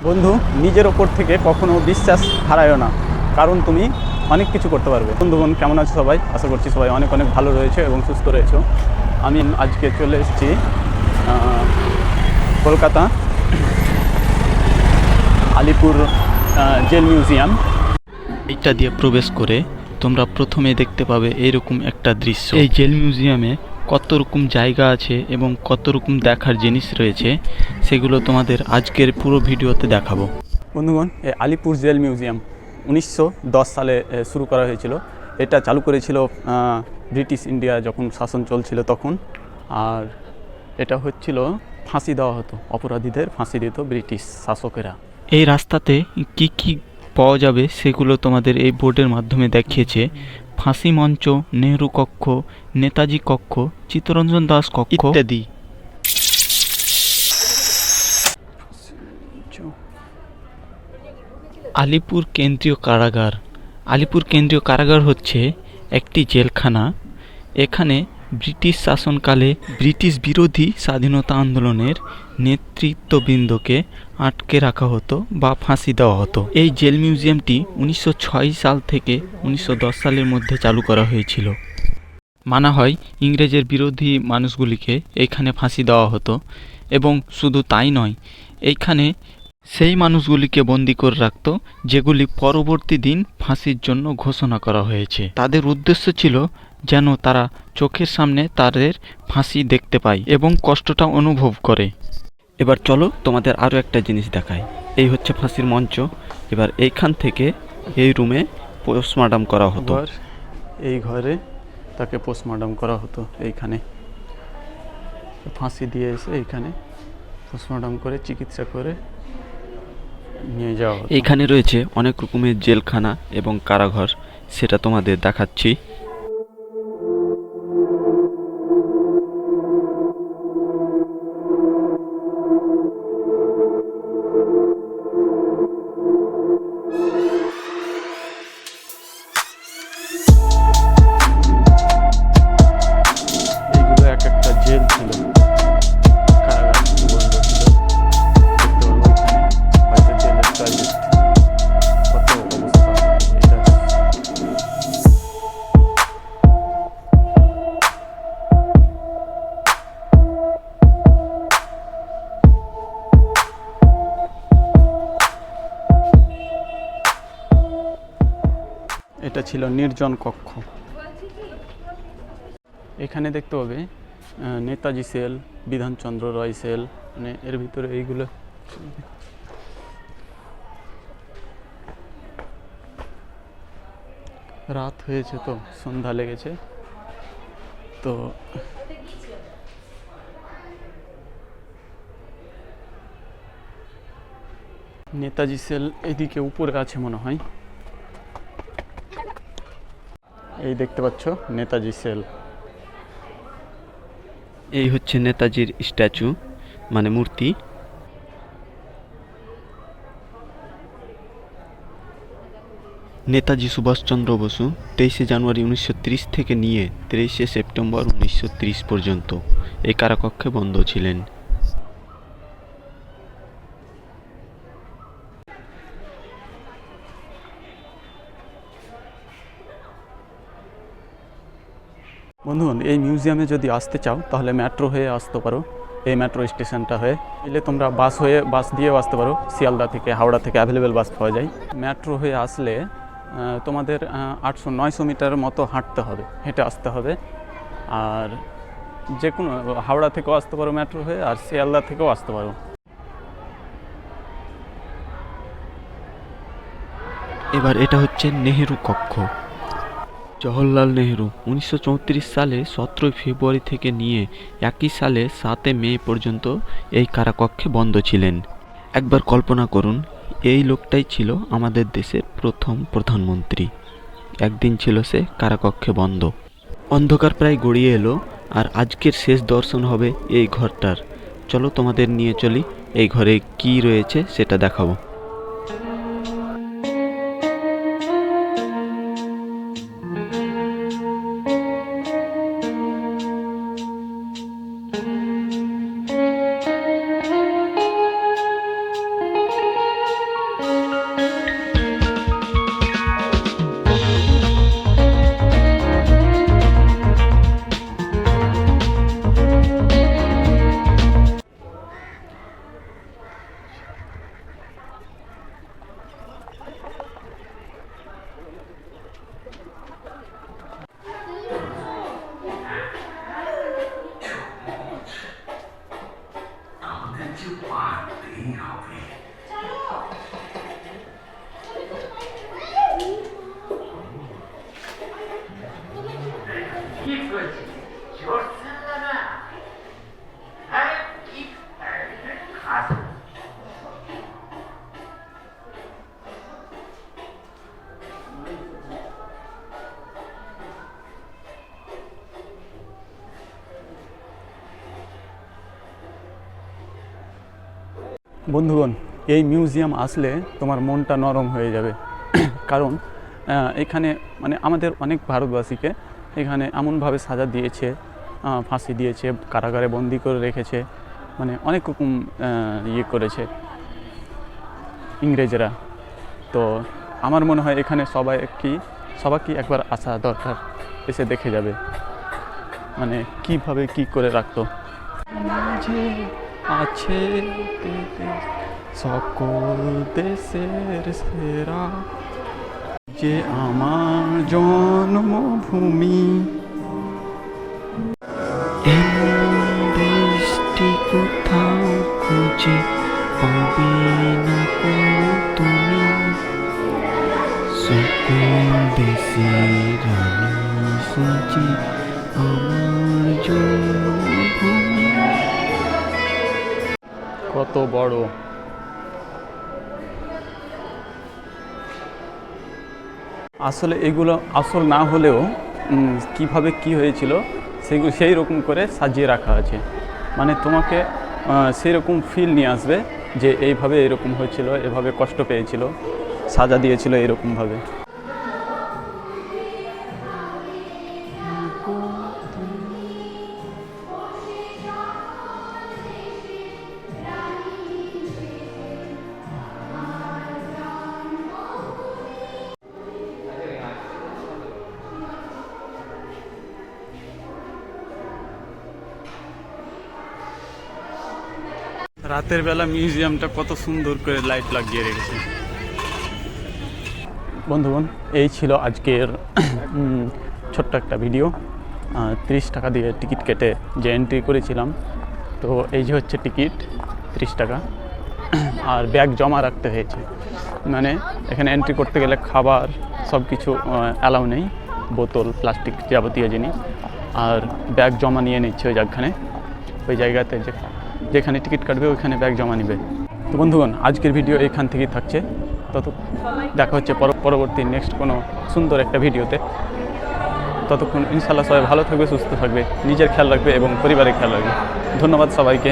বন্ধু, নিজের ওপর থেকে কখনো বিশ্বাস হারায়ও না, কারণ তুমি অনেক কিছু করতে পারবে। বন্ধুগণ, কেমন আছো সবাই? আশা করছি সবাই অনেক অনেক ভালো রয়েছে এবং সুস্থ রয়েছে। আমি আজকে চলে এসেছি কলকাতা আলিপুর জেল মিউজিয়াম। এইটা দিয়ে প্রবেশ করে তোমরা প্রথমে দেখতে পাবে এইরকম একটা দৃশ্য। এই জেল মিউজিয়ামে কত রকম জায়গা আছে এবং কত রকম দেখার জিনিস রয়েছে, সেগুলো তোমাদের আজকের পুরো ভিডিওতে দেখাবো। বন্ধুগণ, এই আলিপুর জেল মিউজিয়াম 1910 সালে শুরু করা হয়েছিল। এটা চালু করেছিল ব্রিটিশ ইন্ডিয়া যখন শাসন চলছিল তখন। আর এটা হচ্ছিল ফাঁসি দেওয়া হতো, অপরাধীদের ফাঁসি দিত ব্রিটিশ শাসকেরা। এই রাস্তাতে কি কি পাওয়া যাবে সেগুলো তোমাদের এই বোর্ডের মাধ্যমে দেখিয়েছে। ফাঁসি মঞ্চ, নেহরু কক্ষ, নেতাজি কক্ষ, চিত্তরঞ্জন দাস কক্ষ ইত্যাদি। আলিপুর কেন্দ্রীয় কারাগার। আলিপুর কেন্দ্রীয় কারাগার হচ্ছে একটি জেলখানা। এখানে ব্রিটিশ শাসনকালে ব্রিটিশ বিরোধী স্বাধীনতা আন্দোলনের নেতৃত্ববৃন্দকে আটকে রাখা হতো বা ফাঁসি দেওয়া হতো। এই জেল মিউজিয়ামটি 1906 সাল থেকে 1910 সালের মধ্যে চালু করা হয়েছিল। মানা হয় ইংরেজের বিরোধী মানুষগুলিকে এইখানে ফাঁসি দেওয়া হতো, এবং শুধু তাই নয়, এইখানে সেই মানুষগুলিকে বন্দি করে রাখত যেগুলি পরবর্তী দিন ফাঁসির জন্য ঘোষণা করা হয়েছে। তাদের উদ্দেশ্য ছিল যেন তারা চোখের সামনে তাদের ফাঁসি দেখতে পায় এবং কষ্টটা অনুভব করে। এবার চলো তোমাদের আরও একটা জিনিস দেখায়। এই হচ্ছে ফাঁসির মঞ্চ। এবার এইখান থেকে এই রুমে পোস্টমর্টম করা হতো। এই ঘরে তাকে পোস্টমর্টম করা হতো। এইখানে ফাঁসি দিয়ে এসে এইখানে পোস্টমর্টম করে চিকিৎসা করে নিয়ে যাওয়া হতো। এইখানে রয়েছে অনেক রকমের জেলখানা এবং কারাঘর, সেটা তোমাদের দেখাচ্ছি। এইগুলো এক একটা জেল ছিল, কারাগার বন্ধ ছিল। দেখতে পারবো এখানে হয়তো জেলের টয়লেট, কত অবস্থা এটা। এটা ছিল নির্জন কক্ষ। এখানে দেখতে পাবে নেতাজি সেল, বিধানচন্দ্র রয় সেল, মানে এর ভিতরে এইগুলো। রাত হয়েছে তো, সন্ধ্যা লেগেছে তো নেতাজি সেল এদিকে উপরে আছে মনে হয়। এই দেখতে পাচ্ছ নেতাজি সেল। এই হচ্ছে নেতাজির স্ট্যাচু, মানে মূর্তি। নেতাজি সুভাষচন্দ্র বসু 23শে জানুয়ারি 1930 থেকে নিয়ে 23শে সেপ্টেম্বর 1930 পর্যন্ত এই কারাকক্ষে বন্ধ ছিলেন। বন্ধুগণ, এই মিউজিয়ামে যদি আসতে চাও তাহলে মেট্রো হয়ে আসতে পারো। এই মেট্রো স্টেশনটা হয়ে এলে তোমরা বাস দিয়েও আসতে পারো। শিয়ালদা থেকে, হাওড়া থেকে অ্যাভেলেবেল বাস পাওয়া যায়। মেট্রো হয়ে আসলে তোমাদের 800-900 মিটার মতো হাঁটতে হবে, হেঁটে আসতে হবে। আর যে কোনো হাওড়া থেকেও আসতে পারো মেট্রো হয়ে, আর শিয়ালদা থেকেও আসতে পারো। এবার এটা হচ্ছে নেহেরু কক্ষ। জওহরলাল নেহেরু 1934 সালে 17 ফেব্রুয়ারি থেকে নিয়ে একই সালে 7 মে পর্যন্ত এই কারাকক্ষে বন্ধ ছিলেন। একবার কল্পনা করুন, এই লোকটাই ছিল আমাদের দেশের প্রথম প্রধানমন্ত্রী। একদিন ছিল সে কারাকক্ষে বন্ধ। অন্ধকার প্রায় গড়িয়ে এলো, আর আজকের শেষ দর্শন হবে এই ঘরটার। চলো তোমাদের নিয়ে চলি, এই ঘরে কি রয়েছে সেটা দেখাবো। বন্ধুগণ, এই মিউজিয়াম আসলে তোমার মনটা নরম হয়ে যাবে। কারণ এখানে মানে আমাদের অনেক ভারতবাসীকে এখানে এমনভাবে সাজা দিয়েছে, ফাঁসি দিয়েছে, কারাগারে বন্দি করে রেখেছে, মানে অনেক রকম ইয়ে করেছে ইংরেজরা। তো আমার মনে হয় এখানে সবাইকে একবার আসা দরকার, এসে দেখে যাবে মানে কিভাবে কি করে রাখতো। মাঝে আছে সকল দেশের সেরা, যে আমার জন্মভূমি। দেশটি কোথাও খুঁজে পাবে না কো তুমি, সকল দেশের রানী সেজে আমার জন্মভূমি। কত বড়! আসলে এগুলো আসল না হলেও কিভাবে কি হয়েছিল সেগুলো সেই রকম করে সাজিয়ে রাখা আছে, মানে তোমাকে সেই রকম ফিল নিয়ে আসবে যে এইভাবে এরকম হয়েছিল, এভাবে কষ্ট পেয়েছিল, সাজা দিয়েছিল এরকমভাবে। রাতের বেলা মিউজিয়ামটা কত সুন্দর করে লাইট লাগিয়ে রেখেছে। বন্ধুগণ, এই ছিল আজকের ছোট্ট একটা ভিডিও। 30 টাকা দিয়ে টিকিট কেটে যে এন্ট্রি করেছিলাম, তো এই যে হচ্ছে টিকিট 30 টাকা, আর ব্যাগ জমা রাখতে হয়েছে। মানে এখানে এন্ট্রি করতে গেলে খাবার সব কিছু অ্যালাউ নেই, বোতল প্লাস্টিক যাবতীয় জিনিস, আর ব্যাগ জমা নিয়ে নিচ্ছে ওই জায়গাতে যেখানে টিকিট কাটবে ওইখানে ব্যাগ জমা নেবে। তো বন্ধুগণ, আজকের ভিডিও এখান থেকেই থাকছে। দেখা হচ্ছে পরবর্তী নেক্সট কোনো সুন্দর একটা ভিডিওতে। ততক্ষণ ইনশাল্লাহ সবাই ভালো থাকবে, সুস্থ থাকবে, নিজের খেয়াল রাখবে এবং পরিবারের খেয়াল রাখবে। ধন্যবাদ সবাইকে।